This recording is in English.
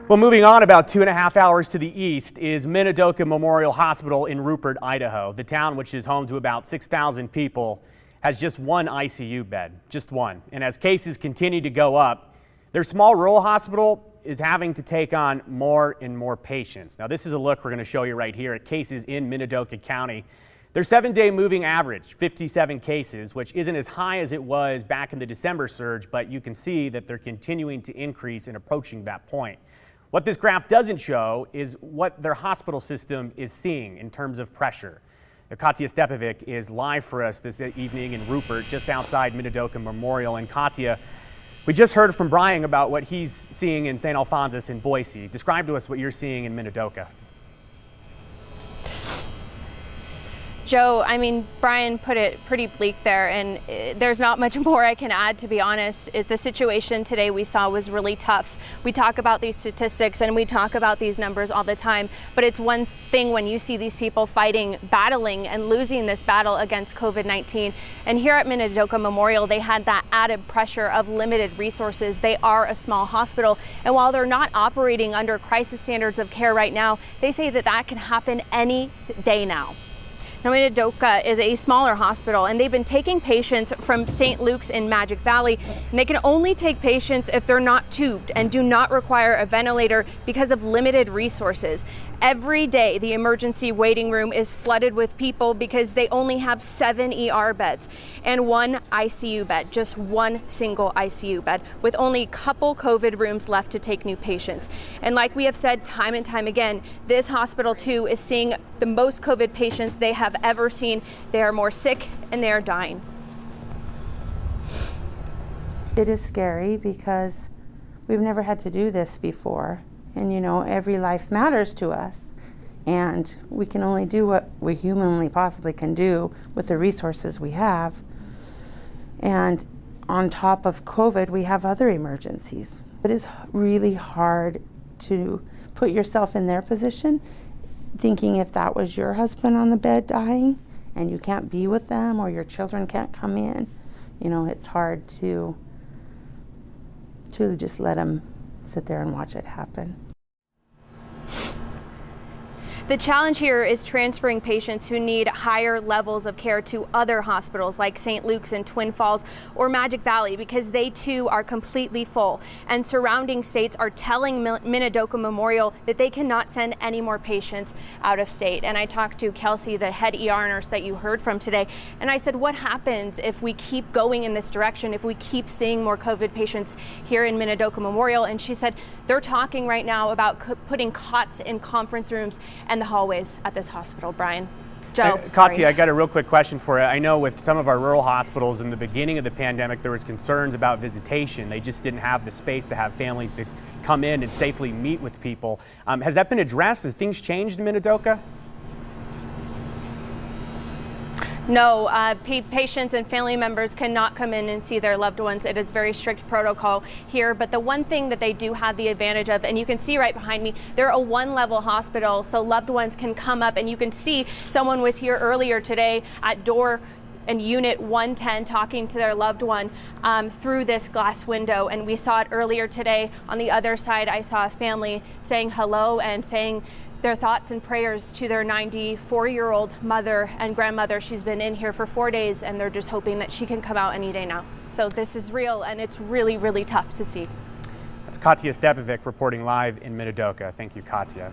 Well, moving on about 2.5 hours to the east is Minidoka Memorial Hospital in Rupert, Idaho. The town, which is home to about 6,000 people, has just one ICU bed, just one. And as cases continue to go up, their small rural hospital is having to take on more and more patients. Now, this is a look we're going to show you right here at cases in Minidoka County. Their 7-day moving average, 57 cases, which isn't as high as it was back in the December surge, but you can see that they're continuing to increase and approaching that point. What this graph doesn't show is what their hospital system is seeing in terms of pressure. Katya Stepovic is live for us this evening in Rupert, just outside Minidoka Memorial. And Katya, we just heard from Brian about what he's seeing in St. Alphonsus and Boise. Describe to us what you're seeing in Minidoka. Joe, I mean, Brian put it pretty bleak there, and there's not much more I can add, to be honest. The situation today we saw was really tough. We talk about these statistics and we talk about these numbers all the time, but it's one thing when you see these people fighting, battling, and losing this battle against COVID-19. And here at Minidoka Memorial, they had that added pressure of limited resources. They are a small hospital, and while they're not operating under crisis standards of care right now, they say that that can happen any day now. Now, Minidoka is a smaller hospital, and they've been taking patients from St. Luke's in Magic Valley, and they can only take patients if they're not tubed and do not require a ventilator because of limited resources. Every day, the emergency waiting room is flooded with people because they only have 7 ER beds and 1 ICU bed, just one single ICU bed, with only a couple COVID rooms left to take new patients. And like we have said time and time again, this hospital too is seeing the most COVID patients they have ever seen. They are more sick and they are dying. It is scary because we've never had to do this before. And you know, every life matters to us. And we can only do what we humanly possibly can do with the resources we have. And on top of COVID, we have other emergencies. It is really hard to put yourself in their position, thinking if that was your husband on the bed dying and you can't be with them or your children can't come in, you know, it's hard to just let them sit there and watch it happen. The challenge here is transferring patients who need higher levels of care to other hospitals like St. Luke's and Twin Falls or Magic Valley, because they too are completely full. And surrounding states are telling Minidoka Memorial that they cannot send any more patients out of state. And I talked to Kelsey, the head ER nurse that you heard from today, and I said, what happens if we keep going in this direction, if we keep seeing more COVID patients here in Minidoka Memorial? And she said they're talking right now about putting cots in conference rooms and the hallways at this hospital. Brian. Joe. Katya, I got a real quick question for you. I know with some of our rural hospitals in the beginning of the pandemic, there was concerns about visitation. They just didn't have the space to have families to come in and safely meet with people. Has that been addressed? Has things changed in Minidoka? No, patients and family members cannot come in and see their loved ones. It is very strict protocol here, but the one thing that they do have the advantage of, and you can see right behind me, they're a 1-level hospital, so loved ones can come up, and you can see someone was here earlier today at door and unit 110 talking to their loved one through this glass window. And we saw it earlier today. On the other side, I saw a family saying hello and saying their thoughts and prayers to their 94-year-old mother and grandmother. She's been in here for 4 days, and they're just hoping that she can come out any day now. So this is real, and it's really, really tough to see. That's Katya Stepovic reporting live in Minidoka. Thank you, Katya.